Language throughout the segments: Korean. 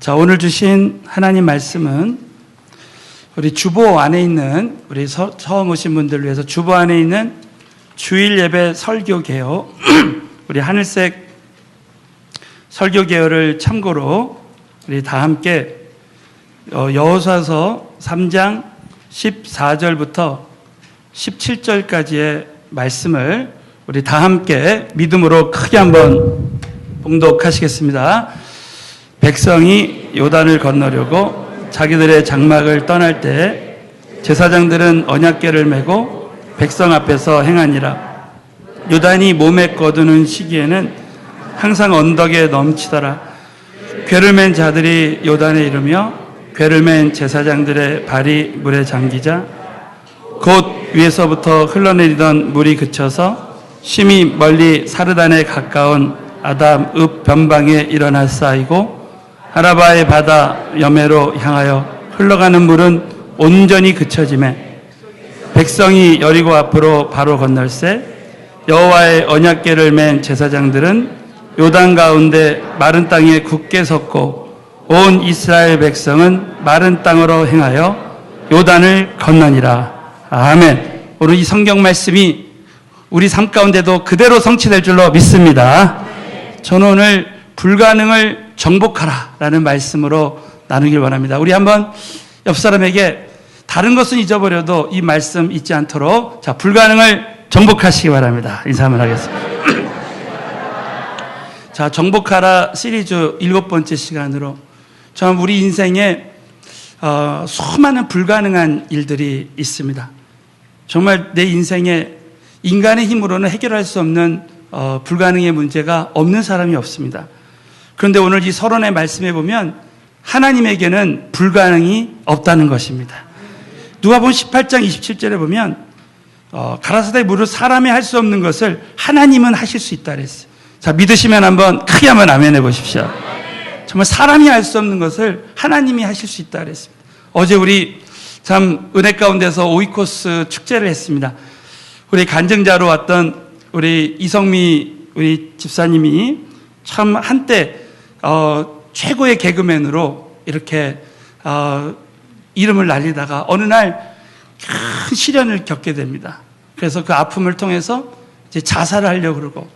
자, 오늘 주신 하나님 말씀은 우리 주보 안에 있는 우리 처음 오신 분들을 위해서 주보 안에 있는 주일 예배 설교 개요 우리 하늘색 설교 개요를 참고로 우리 다 함께 여호수아서 3장 14절부터 17절까지의 말씀을 우리 다 함께 믿음으로 크게 한번 봉독하시겠습니다. 백성이 요단을 건너려고 자기들의 장막을 떠날 때 제사장들은 언약궤를 메고 백성 앞에서 행하니라. 요단이 몸에 거두는 시기에는 항상 언덕에 넘치더라. 궤를 맨 자들이 요단에 이르며 궤를 맨 제사장들의 발이 물에 잠기자 곧 위에서부터 흘러내리던 물이 그쳐서 심히 멀리 사르단에 가까운 아담 읍 변방에 일어나 쌓이고 아라바의 바다 여매로 향하여 흘러가는 물은 온전히 그쳐지매 백성이 여리고 앞으로 바로 건널새 여호와의 언약궤를 맨 제사장들은 요단 가운데 마른 땅에 굳게 섰고 온 이스라엘 백성은 마른 땅으로 행하여 요단을 건너니라. 아멘. 오늘 이 성경 말씀이 우리 삶 가운데도 그대로 성취될 줄로 믿습니다. 저는 오늘 불가능을 정복하라 라는 말씀으로 나누길 원합니다. 우리 한번 옆 사람에게 다른 것은 잊어버려도 이 말씀 잊지 않도록 자, 불가능을 정복하시기 바랍니다. 인사 한번 하겠습니다. 자, 정복하라 시리즈 7번째 시간으로 참 우리 인생에 수많은 불가능한 일들이 있습니다. 정말 내 인생에 인간의 힘으로는 해결할 수 없는 불가능의 문제가 없는 사람이 없습니다. 그런데 오늘 이 서론의 말씀에 보면 하나님에게는 불가능이 없다는 것입니다. 누가복음 18장 27절에 보면 가라사대 무릇 사람이 할 수 없는 것을 하나님은 하실 수 있다 그랬어요. 자, 믿으시면 한번 크게 한번 아멘 해보십시오. 정말 사람이 할 수 없는 것을 하나님이 하실 수 있다 그랬습니다. 어제 우리 참 은혜 가운데서 오이코스 축제를 했습니다. 우리 간증자로 왔던 우리 이성미 우리 집사님이 참 한때 최고의 개그맨으로 이렇게 이름을 날리다가 어느 날 큰 시련을 겪게 됩니다. 그래서 그 아픔을 통해서 이제 자살을 하려고 그러고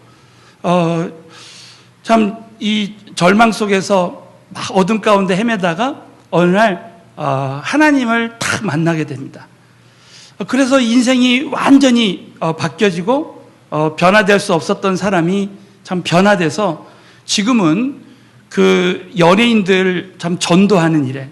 참 이 절망 속에서 막 어둠 가운데 헤매다가 어느 날 하나님을 딱 만나게 됩니다. 그래서 인생이 완전히 바뀌어지고 변화될 수 없었던 사람이 참 변화돼서 지금은 그 연예인들 참 전도하는 일에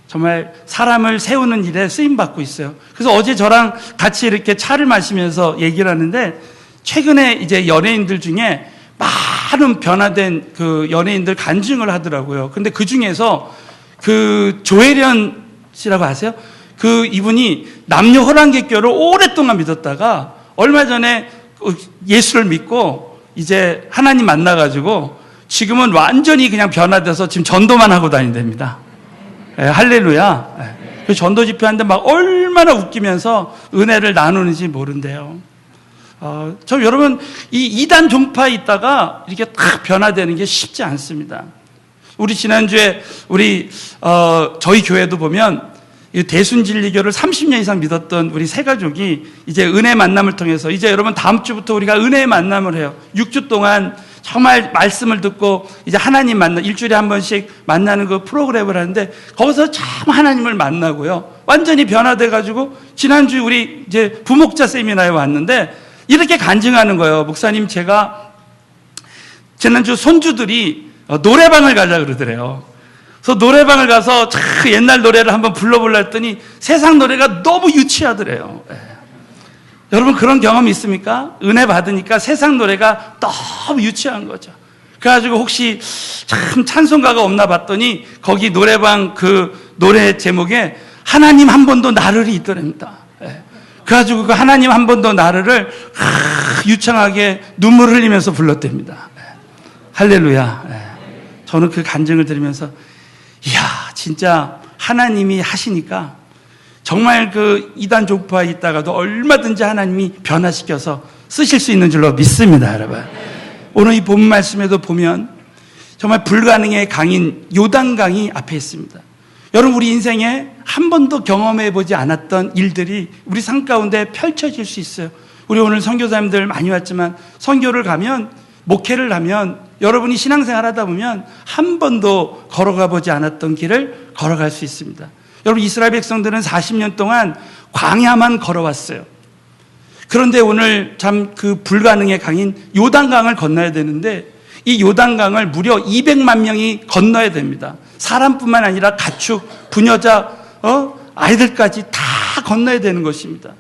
정말 사람을 세우는 일에 쓰임받고 있어요. 그래서 어제 저랑 같이 이렇게 차를 마시면서 얘기를 하는데 최근에 이제 연예인들 중에 많은 변화된 그 연예인들 간증을 하더라고요. 근데 그 중에서 그 조혜련 씨라고 아세요? 그 이분이 남녀 호랑객교를 오랫동안 믿었다가 얼마 전에 예수를 믿고 이제 하나님 만나가지고 지금은 완전히 그냥 변화돼서 지금 전도만 하고 다닌답니다. 예, 할렐루야. 예. 그 전도 집회하는데 막 얼마나 웃기면서 은혜를 나누는지 모른대요. 저 여러분 이 이단 종파에 있다가 이렇게 딱 변화되는 게 쉽지 않습니다. 우리 지난주에 우리 저희 교회도 보면 대순진리교를 30년 이상 믿었던 우리 세 가족이 이제 은혜 만남을 통해서 이제 여러분 다음 주부터 우리가 은혜의 만남을 해요. 6주 동안 정말 말씀을 듣고 이제 하나님 일주일에 한 번씩 만나는 그 프로그램을 하는데 거기서 참 하나님을 만나고요. 완전히 변화돼가지고 지난주 우리 이제 부목자 세미나에 왔는데 이렇게 간증하는 거예요. 목사님, 제가 지난주 손주들이 노래방을 가자 그러더래요. 그래서 노래방을 가서 옛날 노래를 한번 불러보려 했더니 세상 노래가 너무 유치하더래요. 예. 여러분 그런 경험 있습니까? 은혜 받으니까 세상 노래가 너무 유치한 거죠. 그래가지고 혹시 참 찬송가가 없나 봤더니 거기 노래방 그 노래 제목에 하나님 한 번도 나를이 있더랍니다. 예. 그래가지고 그 하나님 한 번도 나를을 유창하게 눈물 흘리면서 불렀답니다. 예. 할렐루야. 예. 저는 그 간증을 들으면서 이야, 진짜 하나님이 하시니까 정말 그 이단 종파에 있다가도 얼마든지 하나님이 변화시켜서 쓰실 수 있는 줄로 믿습니다, 여러분. 오늘 이 본 말씀에도 보면 정말 불가능의 강인 요단강이 앞에 있습니다. 여러분, 우리 인생에 한 번도 경험해 보지 않았던 일들이 우리 삶 가운데 펼쳐질 수 있어요. 우리 오늘 선교사님들 많이 왔지만 선교를 가면, 목회를 하면, 여러분이 신앙생활 하다 보면 한 번도 걸어가 보지 않았던 길을 걸어갈 수 있습니다. 여러분, 이스라엘 백성들은 40년 동안 광야만 걸어왔어요. 그런데 오늘 참 그 불가능의 강인 요단강을 건너야 되는데, 이 요단강을 무려 200만 명이 건너야 됩니다. 사람뿐만 아니라 가축, 부녀자, 아이들까지 다 건너야 되는 것입니다.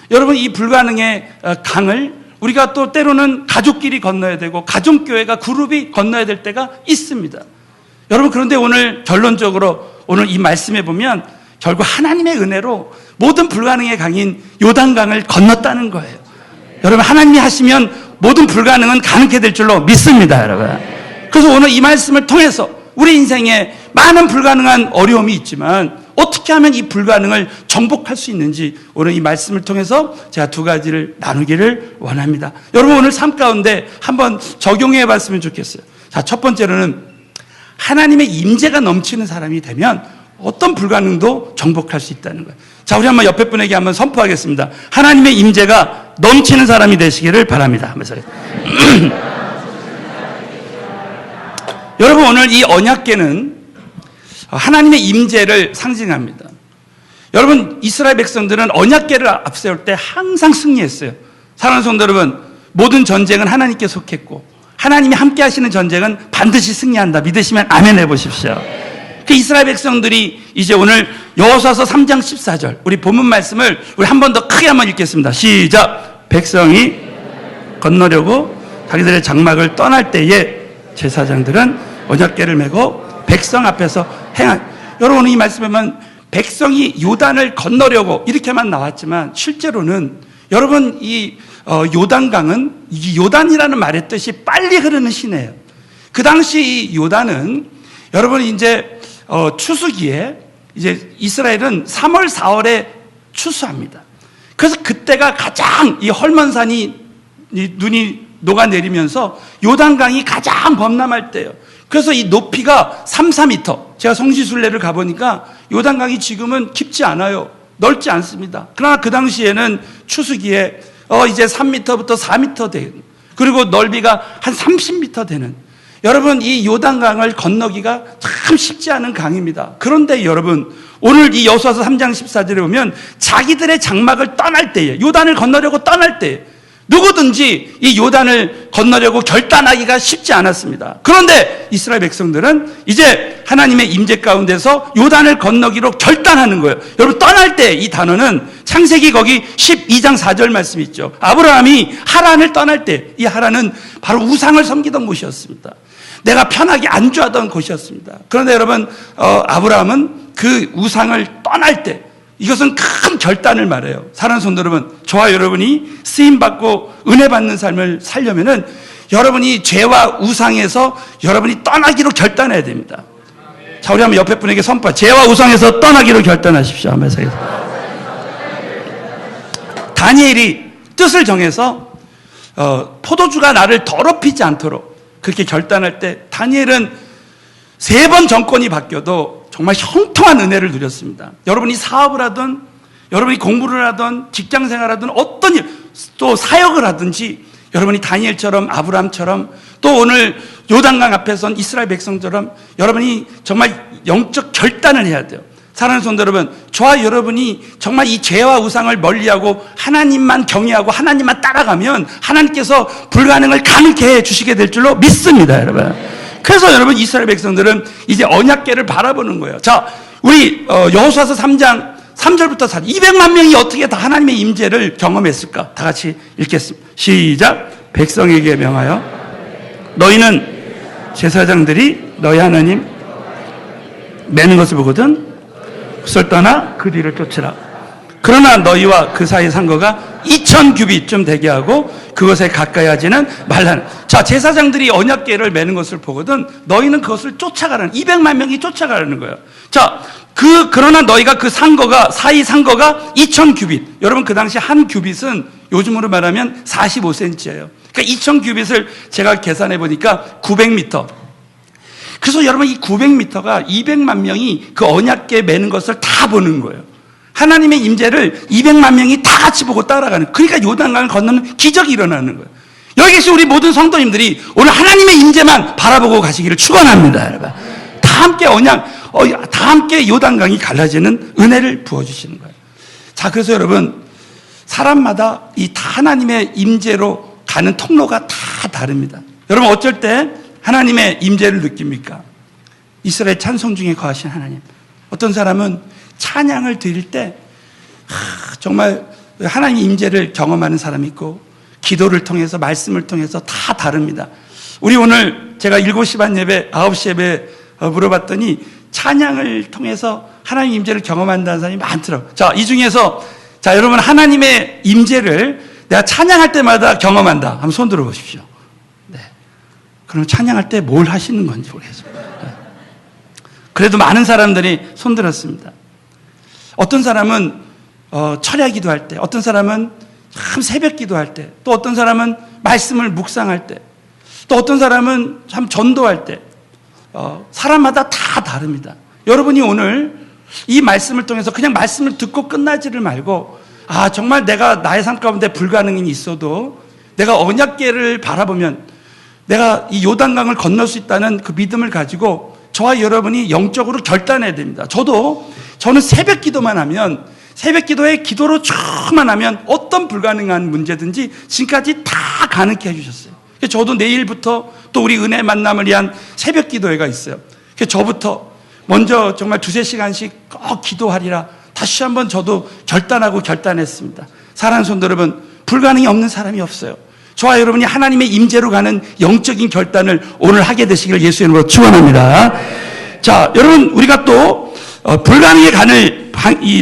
여러분, 이 불가능의 강을 우리가 또 때로는 가족끼리 건너야 되고 가족교회가 그룹이 건너야 될 때가 있습니다. 여러분, 그런데 오늘 결론적으로 오늘 이 말씀에 보면 결국 하나님의 은혜로 모든 불가능의 강인 요단강을 건넜다는 거예요. 여러분, 하나님이 하시면 모든 불가능은 가능하게 될 줄로 믿습니다, 여러분. 그래서 오늘 이 말씀을 통해서 우리 인생에 많은 불가능한 어려움이 있지만 어떻게 하면 이 불가능을 정복할 수 있는지 오늘 이 말씀을 통해서 제가 두 가지를 나누기를 원합니다. 여러분, 오늘 삶 가운데 한번 적용해 봤으면 좋겠어요. 자, 첫 번째로는 하나님의 임재가 넘치는 사람이 되면 어떤 불가능도 정복할 수 있다는 거예요. 자, 우리 한번 옆에 분에게 한번 선포하겠습니다. 하나님의 임재가 넘치는 사람이 되시기를 바랍니다 하면서 여러분, 오늘 이 언약궤는 하나님의 임재를 상징합니다. 여러분, 이스라엘 백성들은 언약궤를 앞세울 때 항상 승리했어요. 사랑하는 성도 여러분, 모든 전쟁은 하나님께 속했고 하나님이 함께 하시는 전쟁은 반드시 승리한다. 믿으시면 아멘 해보십시오. 그 이스라엘 백성들이 이제 오늘 여호수아서 3장 14절 우리 본문 말씀을 우리 한 번 더 크게 한번 읽겠습니다. 시작. 백성이 건너려고 자기들의 장막을 떠날 때에 제사장들은 언약궤를 메고 백성 앞에서 여러분, 이 말씀에 보면 백성이 요단을 건너려고 이렇게만 나왔지만 실제로는 여러분, 이 요단강은 이 요단이라는 말의 뜻이 빨리 흐르는 시내예요. 그 당시 이 요단은 여러분 이제 추수기에 이제 이스라엘은 3월, 4월에 추수합니다. 그래서 그때가 가장 이 헐몬산이 눈이 녹아내리면서 요단강이 가장 범람할 때예요. 그래서 이 높이가 3, 4m. 제가 성지순례를 가보니까 요단강이 지금은 깊지 않아요. 넓지 않습니다. 그러나 그 당시에는 추수기에 이제 3m부터 4m 되는, 그리고 넓이가 한 30m 되는, 여러분, 이 요단강을 건너기가 참 쉽지 않은 강입니다. 그런데 여러분, 오늘 이 여호수아서 3장 14절에 보면 자기들의 장막을 떠날 때에, 요단을 건너려고 떠날 때에 누구든지 이 요단을 건너려고 결단하기가 쉽지 않았습니다. 그런데 이스라엘 백성들은 이제 하나님의 임재 가운데서 요단을 건너기로 결단하는 거예요. 여러분, 떠날 때 이 단어는 창세기 거기 12장 4절 말씀 있죠. 아브라함이 하란을 떠날 때 이 하란은 바로 우상을 섬기던 곳이었습니다. 내가 편하게 안주하던 곳이었습니다. 그런데 여러분, 아브라함은 그 우상을 떠날 때 이것은 큰 결단을 말해요. 사랑하는 성도 여러분, 저와 여러분이 쓰임받고 은혜 받는 삶을 살려면은 여러분이 죄와 우상에서 여러분이 떠나기로 결단해야 됩니다. 자, 우리 한번 옆에 분에게 선포. 죄와 우상에서 떠나기로 결단하십시오 하면서. 다니엘이 뜻을 정해서 포도주가 나를 더럽히지 않도록 그렇게 결단할 때 다니엘은 3번 정권이 바뀌어도 정말 형통한 은혜를 누렸습니다. 여러분이 사업을 하든 여러분이 공부를 하든 직장생활을 하든 어떤 일, 또 사역을 하든지 여러분이 다니엘처럼 아브라함처럼 또 오늘 요단강 앞에 선 이스라엘 백성처럼 여러분이 정말 영적 결단을 해야 돼요. 사랑하는 성도 여러분, 저와 여러분이 정말 이 죄와 우상을 멀리하고 하나님만 경외하고 하나님만 따라가면 하나님께서 불가능을 가능케 해주시게 될 줄로 믿습니다, 여러분. 그래서 여러분, 이스라엘 백성들은 이제 언약궤를 바라보는 거예요. 자, 우리 여호수아서 3장 3절부터 4절 200만 명이 어떻게 다 하나님의 임재를 경험했을까? 다 같이 읽겠습니다. 시작. 백성에게 명하여 너희는 제사장들이 너희 하나님 매는 것을 보거든 그것을 떠나 그 뒤를 쫓으라. 그러나 너희와 그 사이 상거가 2000규빗쯤 되게 하고 그것에 가까이 하지는 말라는. 자, 제사장들이 언약궤를 매는 것을 보거든 너희는 그것을 쫓아가라는, 200만 명이 쫓아가라는 거예요. 자, 그러나 너희가 그 상거가, 사이 상거가 2000규빗. 여러분, 그 당시 한 규빗은 요즘으로 말하면 45cm예요. 그러니까 2000규빗을 제가 계산해 보니까 900m. 그래서 여러분 이 900m가 200만 명이 그 언약궤 매는 것을 다 보는 거예요. 하나님의 임재를 200만 명이 다 같이 보고 따라가는, 그러니까 요단강을 건너는 기적이 일어나는 거예요. 여기 계신 우리 모든 성도님들이 오늘 하나님의 임재만 바라보고 가시기를 축원합니다. 여러분 다 함께 다 함께 요단강이 갈라지는 은혜를 부어주시는 거예요. 자, 그래서 여러분 사람마다 이 다 하나님의 임재로 가는 통로가 다 다릅니다. 여러분 어쩔 때 하나님의 임재를 느낍니까? 이스라엘 찬송 중에 거하신 하나님. 어떤 사람은 찬양을 드릴 때 정말 하나님의 임재를 경험하는 사람이 있고, 기도를 통해서 말씀을 통해서 다 다릅니다. 우리 오늘 제가 7시 반 예배, 9시 예배 물어봤더니 찬양을 통해서 하나님 임재를 경험한다는 사람이 많더라고요. 자, 이 중에서 자, 여러분 하나님의 임재를 내가 찬양할 때마다 경험한다. 한번 손 들어 보십시오. 네. 그럼 찬양할 때 뭘 하시는 건지 모르겠습니다. 네. 그래도 많은 사람들이 손 들었습니다. 어떤 사람은 철야 기도할 때, 어떤 사람은 참 새벽 기도할 때, 또 어떤 사람은 말씀을 묵상할 때, 또 어떤 사람은 참 전도할 때, 사람마다 다 다릅니다. 여러분이 오늘 이 말씀을 통해서 그냥 말씀을 듣고 끝나지를 말고, 정말 내가 나의 삶 가운데 불가능이 있어도 내가 언약궤를 바라보면 내가 이 요단강을 건널 수 있다는 그 믿음을 가지고 저와 여러분이 영적으로 결단해야 됩니다. 저는 새벽 기도만 하면, 새벽 기도에 기도로 쭉만 하면 어떤 불가능한 문제든지 지금까지 다 가능케 해주셨어요. 저도 내일부터 또 우리 은혜 만남을 위한 새벽 기도회가 있어요. 저부터 먼저 정말 2-3시간씩 꼭 기도하리라 다시 한번 저도 결단했습니다. 사랑하는 성도 여러분, 불가능이 없는 사람이 없어요. 저와 여러분이 하나님의 임재로 가는 영적인 결단을 오늘 하게 되시길 예수의 이름으로 축원합니다. 자, 여러분 우리가 또 불가능의 간을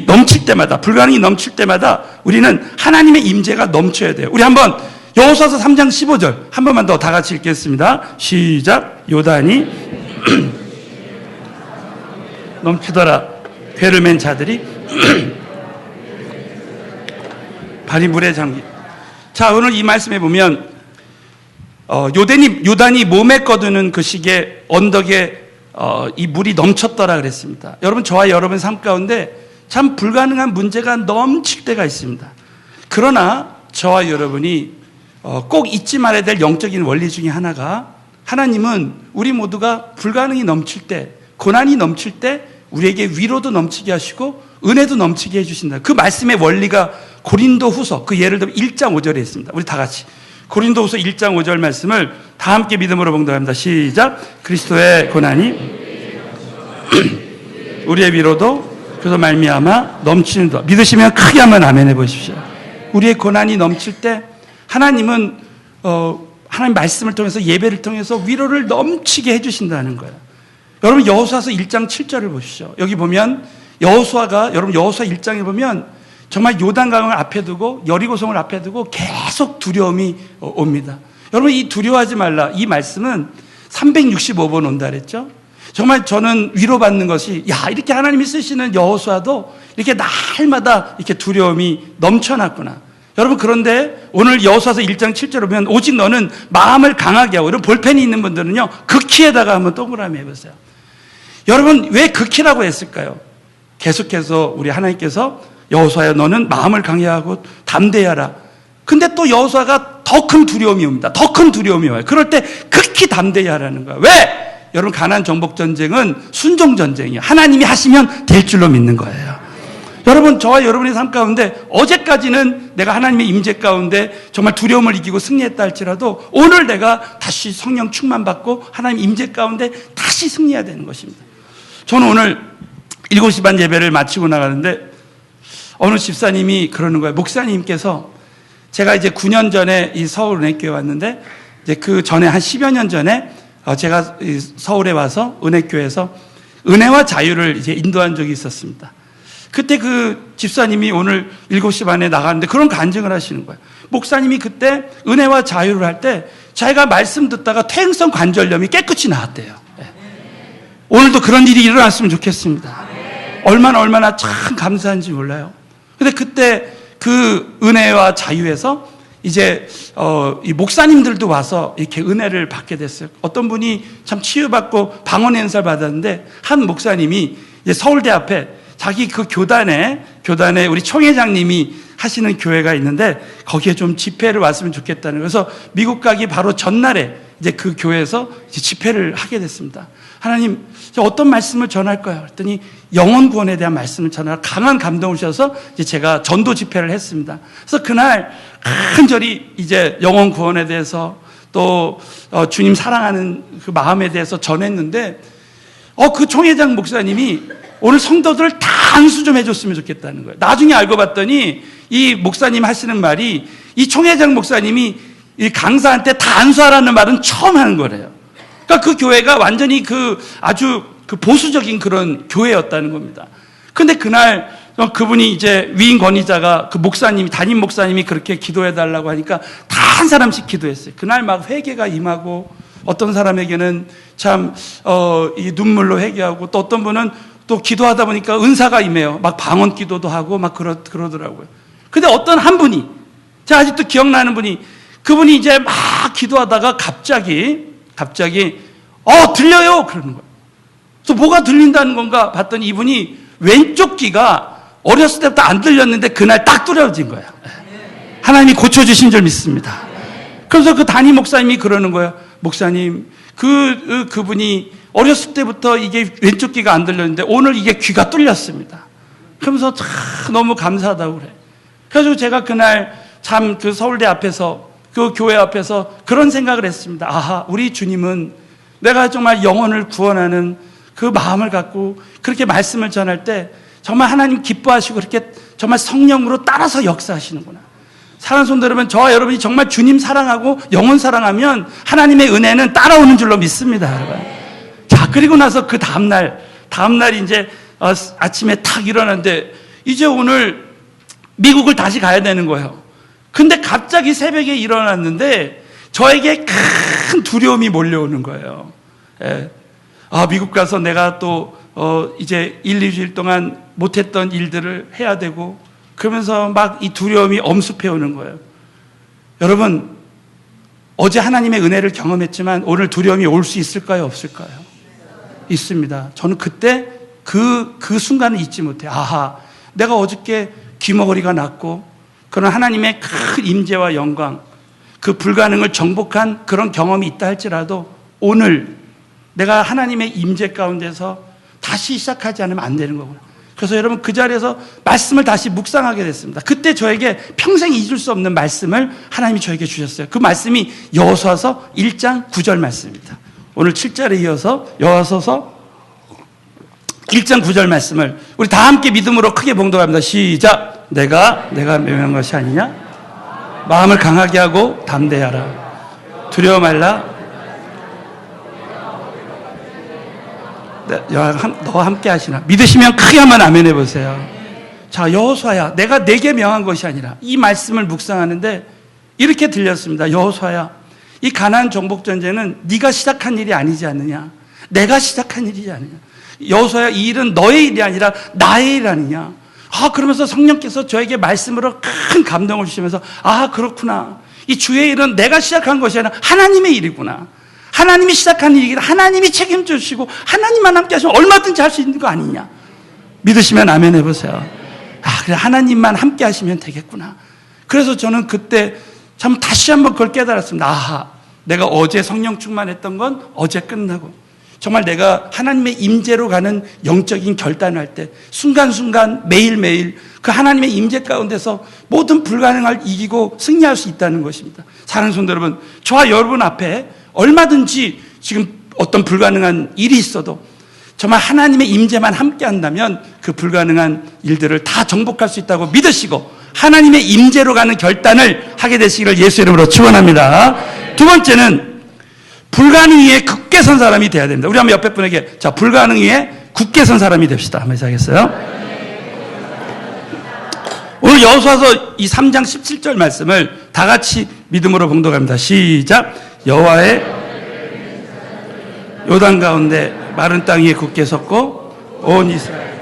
넘칠 때마다, 불가능이 넘칠 때마다 우리는 하나님의 임재가 넘쳐야 돼요. 우리 한번 여호수아서 3장 15절 한 번만 더 다 같이 읽겠습니다. 시작. 요단이 넘치더라. 괴를 맨 자들이 발이 물에 잠기. 자, 오늘 이 말씀에 보면 요단이 몸에 꺼두는 그 시기에 언덕에 이 물이 넘쳤더라 그랬습니다. 여러분, 저와 여러분 삶 가운데 참 불가능한 문제가 넘칠 때가 있습니다. 그러나 저와 여러분이 꼭 잊지 말아야 될 영적인 원리 중에 하나가, 하나님은 우리 모두가 불가능이 넘칠 때, 고난이 넘칠 때 우리에게 위로도 넘치게 하시고 은혜도 넘치게 해주신다. 그 말씀의 원리가 고린도후서, 그 예를 들면 1장 5절에 있습니다. 우리 다 같이 고린도후서 1장 5절 말씀을 다 함께 믿음으로 봉독합니다. 시작. 그리스도의 고난이 우리의 위로도 그래서 말미암아 넘치는 도. 믿으시면 크게 한번 아멘 해보십시오. 우리의 고난이 넘칠 때 하나님은 하나님 말씀을 통해서, 예배를 통해서 위로를 넘치게 해주신다는 거예요. 여러분 여호수아서 1장 7절을 보시죠. 여기 보면 여러분 여호수아 1장에 보면 정말 요단강을 앞에 두고 여리고성을 앞에 두고 계속 두려움이 옵니다. 여러분 이 두려워하지 말라, 이 말씀은 365번 온다 그랬죠. 정말 저는 위로받는 것이, 이렇게 하나님이 쓰시는 여호수아도 이렇게 날마다 이렇게 두려움이 넘쳐났구나. 여러분, 그런데 오늘 여호수아서 1장 7절을 보면 오직 너는 마음을 강하게 하고, 이런 볼펜이 있는 분들은요 극히에다가 한번 동그라미 해보세요. 여러분 왜 극히라고 했을까요? 계속해서 우리 하나님께서 여호수아야 너는 마음을 강해하고 담대하라. 근데 또 여호수아가 더 큰 두려움이 옵니다. 더 큰 두려움이 와요. 그럴 때 극히 담대히 하라는 거예요. 왜? 여러분 가나안 정복 전쟁은 순종 전쟁이에요. 하나님이 하시면 될 줄로 믿는 거예요. 여러분 저와 여러분의 삶 가운데 어제까지는 내가 하나님의 임재 가운데 정말 두려움을 이기고 승리했다 할지라도 오늘 내가 다시 성령 충만받고 하나님 임재 가운데 다시 승리해야 되는 것입니다. 저는 오늘 7시 반 예배를 마치고 나가는데 어느 집사님이 그러는 거예요. 목사님께서, 제가 이제 9년 전에 이 서울 은혜교회 왔는데 이제 그 전에 한 10여 년 전에 제가 서울에 와서 은혜교회에서 은혜와 자유를 이제 인도한 적이 있었습니다. 그때 그 집사님이 오늘 7시 반에 나가는데 그런 간증을 하시는 거예요. 목사님이 그때 은혜와 자유를 할 때 자기가 말씀 듣다가 퇴행성 관절염이 깨끗이 나았대요. 네. 오늘도 그런 일이 일어났으면 좋겠습니다. 얼마나 참 감사한지 몰라요. 근데 그때 그 은혜와 자유에서 이제 이 목사님들도 와서 이렇게 은혜를 받게 됐어요. 어떤 분이 참 치유받고 방언 은사를 받았는데 한 목사님이 이제 서울대 앞에 자기 그 교단에 우리 총회장님이 하시는 교회가 있는데 거기에 좀 집회를 왔으면 좋겠다는, 그래서 미국 가기 바로 전날에 이제 그 교회에서 이제 집회를 하게 됐습니다. 하나님, 어떤 말씀을 전할까요? 그랬더니 영혼 구원에 대한 말씀을 전할 강한 감동을 주셔서 이제 제가 전도 집회를 했습니다. 그래서 그날 간절히 이제 영혼 구원에 대해서 또 주님 사랑하는 그 마음에 대해서 전했는데 그 총회장 목사님이 오늘 성도들 다 안수 좀 해줬으면 좋겠다는 거예요. 나중에 알고 봤더니 이 목사님 하시는 말이 이 총회장 목사님이 이 강사한테 다 안수하라는 말은 처음 하는 거래요. 그러니까 그 교회가 완전히 아주 보수적인 그런 교회였다는 겁니다. 근데 그날 그분이 이제 위임 권위자가 그 목사님이, 담임 목사님이 그렇게 기도해달라고 하니까 다 한 사람씩 기도했어요. 그날 막 회개가 임하고 어떤 사람에게는 참 이 눈물로 회개하고 또 어떤 분은 또 기도하다 보니까 은사가 임해요. 막 방언 기도도 하고 막 그러더라고요. 근데 어떤 한 분이, 제가 아직도 기억나는 분이, 그분이 이제 막 기도하다가 갑자기 들려요 그러는 거예요. 그래서 뭐가 들린다는 건가 봤더니 이분이 왼쪽 귀가 어렸을 때부터 안 들렸는데 그날 딱 뚫어진 거예요. 하나님이 고쳐주신 줄 믿습니다. 그래서 그 담임 목사님이 그러는 거예요. 목사님, 그분이 어렸을 때부터 이게 왼쪽 귀가 안 들렸는데 오늘 이게 귀가 뚫렸습니다. 그러면서 참 너무 감사하다고 그래. 그래서 제가 그날 참 그 서울대 앞에서, 그 교회 앞에서 그런 생각을 했습니다. 아하, 우리 주님은 내가 정말 영혼을 구원하는 그 마음을 갖고 그렇게 말씀을 전할 때 정말 하나님 기뻐하시고 그렇게 정말 성령으로 따라서 역사하시는구나. 사랑하는 성도 여러분, 저와 여러분이 정말 주님 사랑하고 영혼 사랑하면 하나님의 은혜는 따라오는 줄로 믿습니다, 여러분. 자, 그리고 나서 그 다음날 이제 아침에 탁 일어났는데 이제 오늘 미국을 다시 가야 되는 거예요. 근데 갑자기 새벽에 일어났는데 저에게 큰 두려움이 몰려오는 거예요. 예. 미국 가서 내가 또 이제 1-2주일 동안 못했던 일들을 해야 되고 그러면서 막 이 두려움이 엄습해 오는 거예요. 여러분, 어제 하나님의 은혜를 경험했지만 오늘 두려움이 올 수 있을까요? 없을까요? 있습니다. 저는 그때 그 순간을 잊지 못해요. 아하, 내가 어저께 귀머거리가 났고 그런 하나님의 큰 임재와 영광, 그 불가능을 정복한 그런 경험이 있다 할지라도 오늘 내가 하나님의 임재 가운데서 다시 시작하지 않으면 안 되는 거구나. 그래서 여러분, 그 자리에서 말씀을 다시 묵상하게 됐습니다. 그때 저에게 평생 잊을 수 없는 말씀을 하나님이 저에게 주셨어요. 그 말씀이 여호수아서 1장 9절 말씀입니다. 오늘 7절에 이어서 여호수아서 1장 9절 말씀을 우리 다 함께 믿음으로 크게 봉독합니다. 시작. 내가 명령한 것이 아니냐? 마음을 강하게 하고 담대하라. 두려워 말라. 너와 함께 하시나. 믿으시면 크게 한번 아멘 해보세요. 자, 여호수아야, 내가 내게 명한 것이 아니라, 이 말씀을 묵상하는데 이렇게 들렸습니다. 여호수아야, 이 가나안 정복 전쟁은 네가 시작한 일이 아니지 않느냐? 내가 시작한 일이지 않느냐? 여호수아야, 이 일은 너의 일이 아니라 나의 일 아니냐? 그러면서 성령께서 저에게 말씀으로 큰 감동을 주시면서 그렇구나. 이 주의 일은 내가 시작한 것이 아니라 하나님의 일이구나. 하나님이 시작한 일이기를 하나님이 책임져 주시고 하나님만 함께 하시면 얼마든지 할 수 있는 거 아니냐. 믿으시면 아멘 해보세요. 그래, 하나님만 함께 하시면 되겠구나. 그래서 저는 그때 참 다시 한번 그걸 깨달았습니다. 내가 어제 성령 충만했던 건 어제 끝나고 정말 내가 하나님의 임재로 가는 영적인 결단을 할 때 순간순간 매일매일 그 하나님의 임재 가운데서 모든 불가능을 이기고 승리할 수 있다는 것입니다. 사랑하는 성도 여러분, 저와 여러분 앞에 얼마든지 지금 어떤 불가능한 일이 있어도 정말 하나님의 임재만 함께 한다면 그 불가능한 일들을 다 정복할 수 있다고 믿으시고 하나님의 임재로 가는 결단을 하게 되시기를 예수 이름으로 축원합니다. 두 번째는 불가능 위에 굳게 선 사람이 돼야 됩니다. 우리 한번 옆에 분에게 불가능 위에 굳게 선 사람이 됩시다. 한번 하겠어요? 오늘 여호수아서 이 3장 17절 말씀을 다 같이 믿음으로 봉독합니다. 시작. 여호와의 요단 가운데 마른 땅 위에 굳게 섰고 온 이스라엘.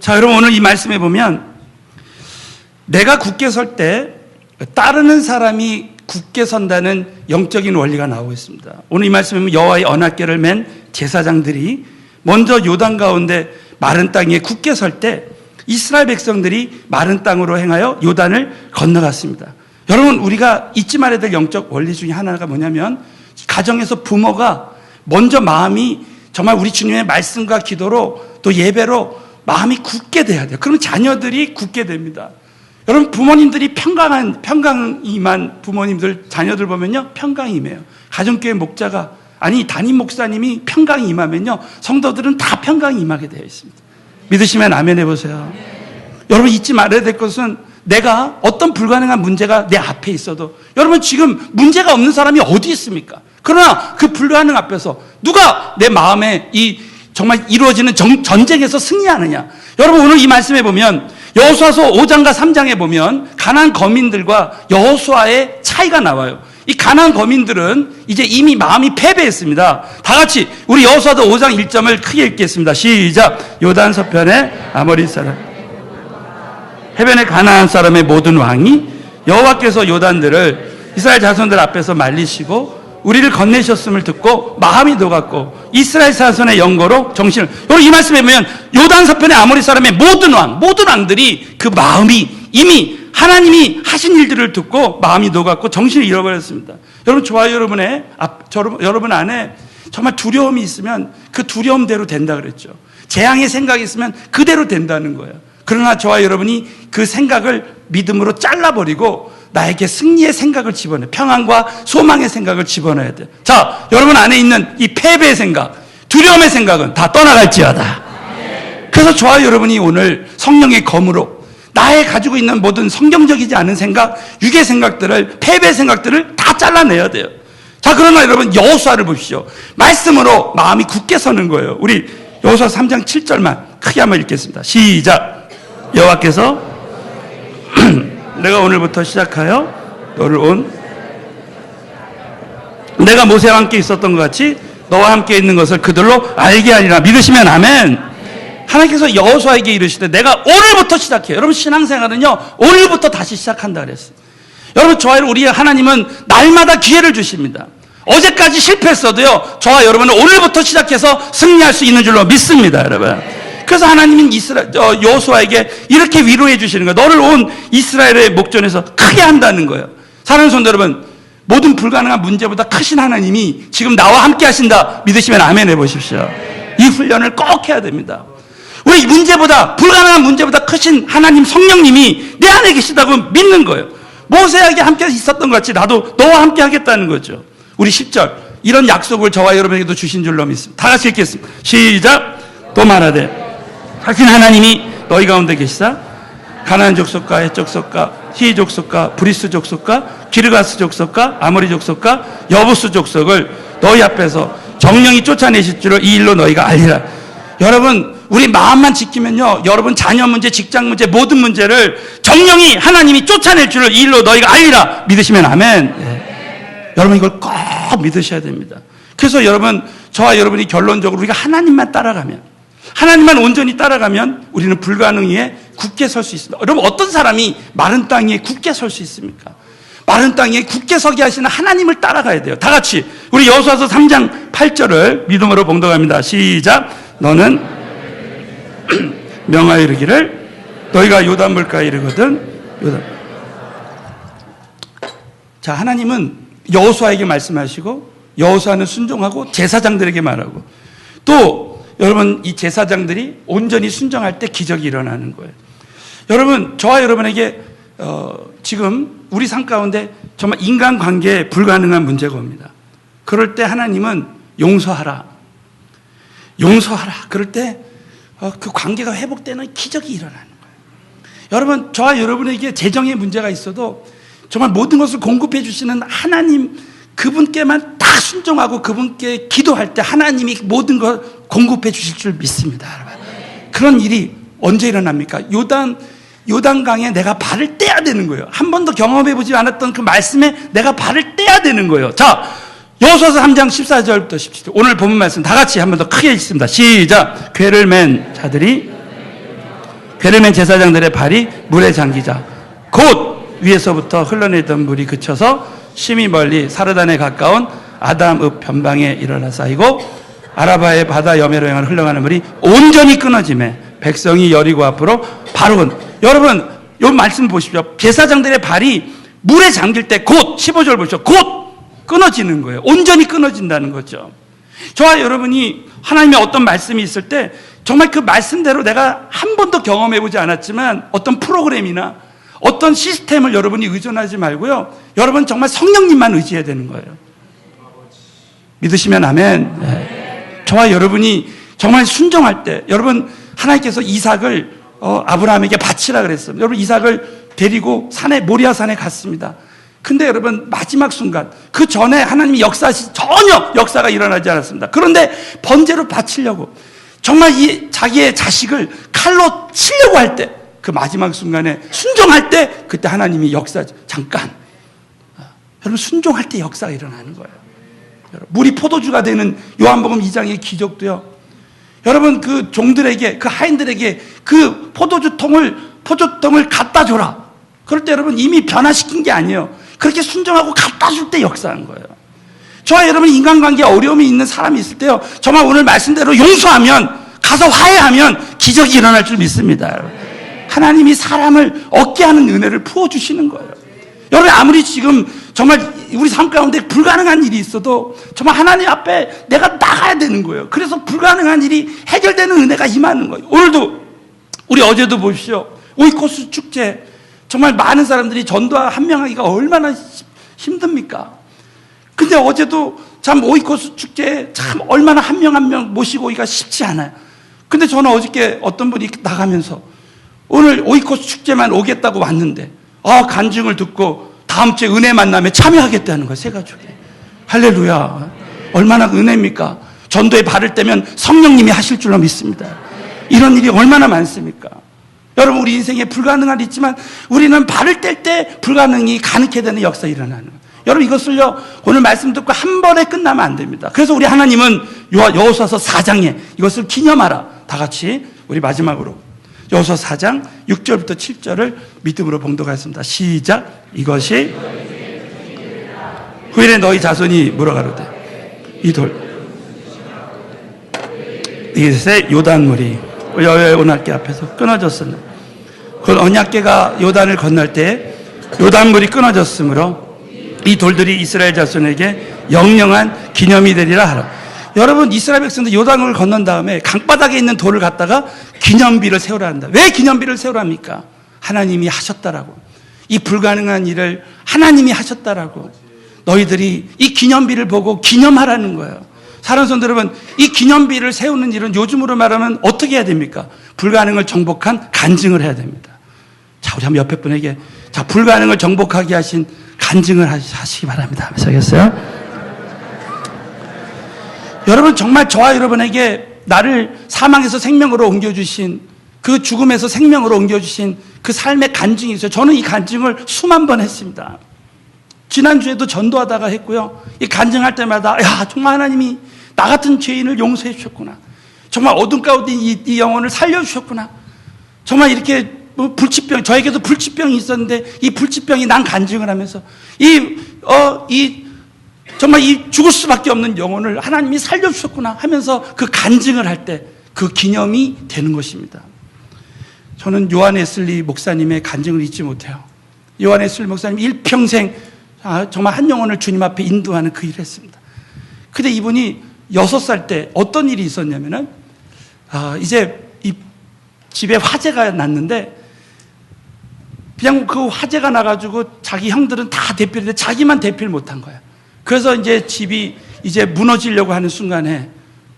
자, 여러분, 오늘 이 말씀에 보면 내가 굳게 설 때 따르는 사람이 굳게 선다는 영적인 원리가 나오고 있습니다. 오늘 이 말씀은 여호와의 언약궤를 맨 제사장들이 먼저 요단 가운데 마른 땅에 굳게 설 때 이스라엘 백성들이 마른 땅으로 행하여 요단을 건너갔습니다. 여러분, 우리가 잊지 말아야 될 영적 원리 중에 하나가 뭐냐면, 가정에서 부모가 먼저 마음이 정말 우리 주님의 말씀과 기도로 또 예배로 마음이 굳게 돼야 돼요. 그러면 자녀들이 굳게 됩니다. 여러분, 부모님들이 평강이 임한 부모님들, 자녀들 보면요, 평강이 임해요. 가정교회 목자가, 아니, 담임 목사님이 평강이 임하면요, 성도들은 다 평강이 임하게 되어 있습니다. 믿으시면 아멘 해보세요. 여러분, 잊지 말아야 될 것은, 내가 어떤 불가능한 문제가 내 앞에 있어도, 여러분, 지금 문제가 없는 사람이 어디 있습니까? 그러나 그 불가능 앞에서 누가 내 마음에 이 정말 이루어지는 전쟁에서 승리하느냐? 여러분, 오늘 이 말씀에 보면 여호수아서 5장과 3장에 보면 가나안 거민들과 여호수아의 차이가 나와요. 이 가나안 거민들은 이제 이미 마음이 패배했습니다. 다 같이 우리 여호수아서 5장 1절을 크게 읽겠습니다. 시작. 요단 서편의 아모리 사람, 해변의 가나안 사람의 모든 왕이 여호와께서 요단들을 이스라엘 자손들 앞에서 말리시고 우리를 건네셨음을 듣고 마음이 녹았고 이스라엘 자손의 영거로 정신을, 여러분, 이 말씀에 보면 요단 서편의 아모리 사람의 모든 왕들이 그 마음이 이미 하나님이 하신 일들을 듣고 마음이 녹았고 정신을 잃어버렸습니다. 여러분, 저와 여러분 안에 정말 두려움이 있으면 그 두려움대로 된다 그랬죠. 재앙의 생각이 있으면 그대로 된다는 거예요. 그러나 저와 여러분이 그 생각을 믿음으로 잘라버리고 나에게 승리의 생각을 집어넣어요. 평안과 소망의 생각을 집어넣어야 돼요. 자, 여러분 안에 있는 이 패배의 생각, 두려움의 생각은 다 떠나갈지어다. 그래서 저와 여러분이 오늘 성령의 검으로 나의 가지고 있는 모든 성경적이지 않은 생각, 육의 생각들을, 패배의 생각들을 다 잘라내야 돼요. 자, 그러나 여러분, 여호수아를 보십시오. 말씀으로 마음이 굳게 서는 거예요. 우리 여호수아 3장 7절만 크게 한번 읽겠습니다. 시작. 여호와께서 내가 오늘부터 시작하여 너를 내가 모세와 함께 있었던 것 같이 너와 함께 있는 것을 그들로 알게 하리라. 믿으시면 아멘. 하나님께서 여호수아에게 이르시되 내가 오늘부터 시작해요. 여러분, 신앙생활은요, 오늘부터 다시 시작한다 그랬어요. 여러분, 저와 우리 하나님은 날마다 기회를 주십니다. 어제까지 실패했어도요, 저와 여러분은 오늘부터 시작해서 승리할 수 있는 줄로 믿습니다, 여러분. 그래서 하나님은 여호수아에게 이렇게 위로해 주시는 거예요. 너를 온 이스라엘의 목전에서 크게 한다는 거예요. 사랑하는 성도 여러분, 모든 불가능한 문제보다 크신 하나님이 지금 나와 함께 하신다. 믿으시면 아멘 해보십시오. 이 훈련을 꼭 해야 됩니다. 우리 불가능한 문제보다 크신 하나님 성령님이 내 안에 계시다고 믿는 거예요. 모세에게 함께 있었던 것 같이 나도 너와 함께 하겠다는 거죠. 우리 10절, 이런 약속을 저와 여러분에게도 주신 줄로 믿습니다. 다 같이 읽겠습니다. 시작. 또 말하되 하신 하나님이 너희 가운데 계시사 가나안 족속과 헷 족속과 히 족속과 브리스 족속과 기르가스 족속과 아모리 족속과 여부스 족속을 너희 앞에서 정령이 쫓아내실 줄을 이 일로 너희가 알리라. 여러분, 우리 마음만 지키면요, 여러분 자녀 문제, 직장 문제, 모든 문제를 정령이 하나님이 쫓아낼 줄을 이 일로 너희가 알리라. 믿으시면 아멘. 네. 여러분, 이걸 꼭 믿으셔야 됩니다. 그래서 여러분, 저와 여러분이 결론적으로 우리가 하나님만 따라가면, 하나님만 온전히 따라가면 우리는 불가능 위에 굳게 설 수 있습니다. 여러분, 어떤 사람이 마른 땅 위에 굳게 설 수 있습니까? 마른 땅 위에 굳게 서게 하시는 하나님을 따라가야 돼요. 다 같이 우리 여호수아서 3장 8절을 믿음으로 봉독합니다. 시작. 너는 명하여 이르기를 너희가 요단 물가에 이르거든 요단. 자, 하나님은 여호수아에게 말씀하시고 여호수아는 순종하고 제사장들에게 말하고, 또 여러분, 이 제사장들이 온전히 순종할 때 기적이 일어나는 거예요. 여러분, 저와 여러분에게 지금 우리 삶 가운데 정말 인간관계에 불가능한 문제가 옵니다. 그럴 때 하나님은 용서하라. 그럴 때 그 관계가 회복되는 기적이 일어나는 거예요. 여러분, 저와 여러분에게 재정의 문제가 있어도 정말 모든 것을 공급해 주시는 하나님, 그분께만 다 순종하고 그분께 기도할 때 하나님이 모든 걸 공급해 주실 줄 믿습니다, 여러분. 그런 일이 언제 일어납니까? 요단강에 내가 발을 떼야 되는 거예요. 한 번도 경험해 보지 않았던 그 말씀에 내가 발을 떼야 되는 거예요. 자, 여호수아서 3장 14절부터 17절. 오늘 본문 말씀 다 같이 한 번 더 크게 읽습니다. 시작. 궤를 맨 제사장들의 발이 물에 잠기자 곧 위에서부터 흘러내던 물이 그쳐서 심히 멀리 사르단에 가까운 아담읍 변방에 이르러 쌓이고 아라바의 바다 여매로 향하여 흘러가는 물이 온전히 끊어지매 백성이 여리고 앞으로 바로 여러분 이 말씀 보십시오. 제사장들의 발이 물에 잠길 때 곧 15절 보십시오. 곧 끊어지는 거예요. 온전히 끊어진다는 거죠. 저와 여러분이 하나님의 어떤 말씀이 있을 때 정말 그 말씀대로 내가 한 번도 경험해보지 않았지만 어떤 프로그램이나 어떤 시스템을 여러분이 의존하지 말고요. 여러분 정말 성령님만 의지해야 되는 거예요. 믿으시면 아멘. 네. 저와 여러분이 정말 순종할 때 여러분 하나님께서 이삭을 아브라함에게 바치라 그랬어요. 여러분 이삭을 데리고 산에 모리아 산에 갔습니다. 근데 여러분 마지막 순간 그 전에 하나님이 전혀 역사가 일어나지 않았습니다. 그런데 번제로 바치려고 정말 자기의 자식을 칼로 치려고 할 때 그 마지막 순간에 순종할 때 그때 하나님이 잠깐 여러분 순종할 때 역사가 일어나는 거예요. 물이 포도주가 되는 요한복음 2장의 기적도요. 여러분 그 종들에게 그 하인들에게 그 포도통을 갖다 줘라. 그럴 때 여러분 이미 변화시킨 게 아니에요. 그렇게 순종하고 갖다 줄 때 역사한 거예요. 저와 여러분 인간관계에 어려움이 있는 사람이 있을 때요. 정말 오늘 말씀대로 용서하면 가서 화해하면 기적이 일어날 줄 믿습니다. 하나님이 사람을 얻게 하는 은혜를 부어주시는 거예요. 여러분 아무리 지금 정말 우리 삶 가운데 불가능한 일이 있어도 정말 하나님 앞에 내가 나가야 되는 거예요. 그래서 불가능한 일이 해결되는 은혜가 임하는 거예요. 오늘도 우리 어제도 보십시오. 오이코스 축제 정말 많은 사람들이 전도와 한명하기가 얼마나 힘듭니까? 근데 어제도 참 오이코스 축제에 참 얼마나 한 명 한 명 모시고 오기가 쉽지 않아요. 근데 저는 어저께 어떤 분이 나가면서 오늘 오이코스 축제만 오겠다고 왔는데 간증을 듣고 다음 주에 은혜 만남에 참여하겠다는 거예요. 세 가족이. 할렐루야. 얼마나 은혜입니까? 전도에 발을 떼면 성령님이 하실 줄로 믿습니다. 이런 일이 얼마나 많습니까? 여러분 우리 인생에 불가능한 일이 있지만 우리는 발을 뗄 때 불가능이 가능케 되는 역사 일어나는 거예요. 여러분 이것을요 오늘 말씀 듣고 한 번에 끝나면 안 됩니다. 그래서 우리 하나님은 여호수아서 4장에 이것을 기념하라. 다 같이 우리 마지막으로 여호수아 4장 6절부터 7절을 믿음으로 봉독하겠습니다. 시작. 이것이 후일에 너희 자손이 물어가로되 이 돌 이것의 요단물이 여호와의 언약궤 앞에서 끊어졌으나 그 언약궤가 요단을 건널 때 요단물이 끊어졌으므로 이 돌들이 이스라엘 자손에게 영영한 기념이 되리라 하라. 여러분 이스라엘 백성들 요단을 건넌 다음에 강바닥에 있는 돌을 갖다가 기념비를 세우라 한다. 왜 기념비를 세우라 합니까? 하나님이 하셨다라고. 이 불가능한 일을 하나님이 하셨다라고. 너희들이 이 기념비를 보고 기념하라는 거예요. 사랑하는 성도 여러분, 이 기념비를 세우는 일은 요즘으로 말하면 어떻게 해야 됩니까? 불가능을 정복한 간증을 해야 됩니다. 자, 우리 한번 옆에 분에게 불가능을 정복하게 하신 간증을 하시기 바랍니다. 하시겠어요? 여러분 정말 저와 여러분에게 나를 사망에서 생명으로 옮겨주신 그 죽음에서 생명으로 옮겨주신 그 삶의 간증이 있어요. 저는 이 간증을 수만 번 했습니다. 지난주에도 전도하다가 했고요. 이 간증할 때마다 정말 하나님이 나 같은 죄인을 용서해 주셨구나. 정말 어둠 가운데 이 영혼을 살려주셨구나. 정말 이렇게 불치병, 저에게도 불치병이 있었는데 이 불치병이 난 간증을 하면서 정말 이 죽을 수밖에 없는 영혼을 하나님이 살려주셨구나 하면서 그 간증을 할 때 그 기념이 되는 것입니다. 저는 요한 웨슬리 목사님의 간증을 잊지 못해요. 요한 웨슬리 목사님 일평생 정말 한 영혼을 주님 앞에 인도하는 그 일을 했습니다. 근데 이분이 6살 때 어떤 일이 있었냐면은 이제 이 집에 화재가 났는데 그냥 그 화재가 나가지고 자기 형들은 다 대피했는데 자기만 대피를 못한 거야. 그래서 이제 집이 이제 무너지려고 하는 순간에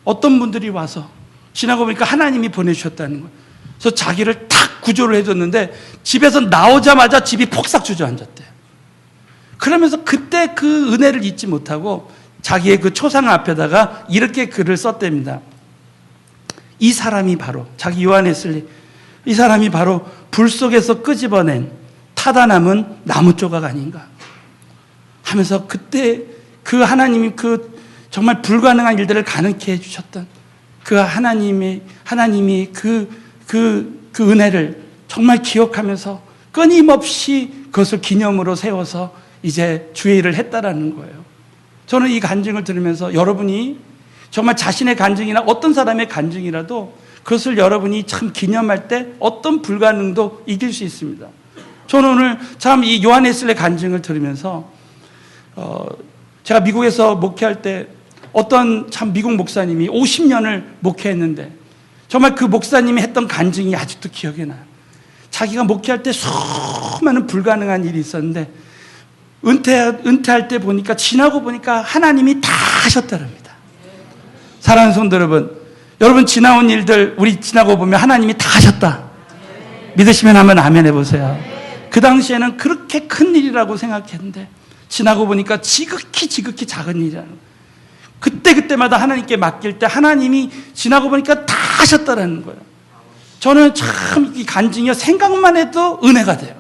어떤 분들이 와서 지나고 보니까 하나님이 보내주셨다는 거예요. 그래서 자기를 탁 구조를 해줬는데 집에서 나오자마자 집이 폭삭 주저앉았대요. 그러면서 그때 그 은혜를 잊지 못하고 자기의 그 초상 앞에다가 이렇게 글을 썼답니다. 이 사람이 바로 자기 요한 웨슬리, 이 사람이 바로 불 속에서 끄집어낸 타다 남은 나무 조각 아닌가 하면서 그때 그 하나님이 그 정말 불가능한 일들을 가능케 해주셨던 그 하나님이 그 은혜를 정말 기억하면서 끊임없이 그것을 기념으로 세워서 이제 주의 일을 했다라는 거예요. 저는 이 간증을 들으면서 여러분이 정말 자신의 간증이나 어떤 사람의 간증이라도 그것을 여러분이 참 기념할 때 어떤 불가능도 이길 수 있습니다. 저는 오늘 참 이 요한웨슬리 간증을 들으면서 제가 미국에서 목회할 때 어떤 참 미국 목사님이 50년을 목회했는데 정말 그 목사님이 했던 간증이 아직도 기억에 나요. 자기가 목회할 때 수많은 불가능한 일이 있었는데 은퇴할 때 보니까 지나고 보니까 하나님이 다 하셨다랍니다. 사랑하는 성도 여러분 지나온 일들 우리 지나고 보면 하나님이 다 하셨다. 믿으시면 한번 아멘 해보세요. 그 당시에는 그렇게 큰 일이라고 생각했는데 지나고 보니까 지극히 작은 일이라는 거예요. 그때마다 하나님께 맡길 때 하나님이 지나고 보니까 다 하셨다라는 거예요. 저는 참 이 간증이요 생각만 해도 은혜가 돼요.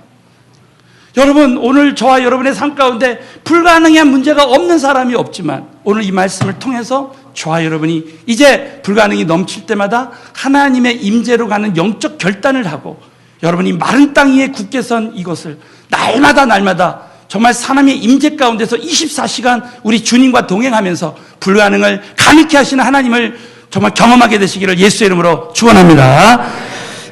여러분 오늘 저와 여러분의 삶 가운데 불가능한 문제가 없는 사람이 없지만 오늘 이 말씀을 통해서 저와 여러분이 이제 불가능이 넘칠 때마다 하나님의 임재로 가는 영적 결단을 하고 여러분이 마른 땅 위에 굳게 선 이것을 날마다 정말 하나님의 임재 가운데서 24시간 우리 주님과 동행하면서 불가능을 가능케 하시는 하나님을 정말 경험하게 되시기를 예수의 이름으로 축원합니다.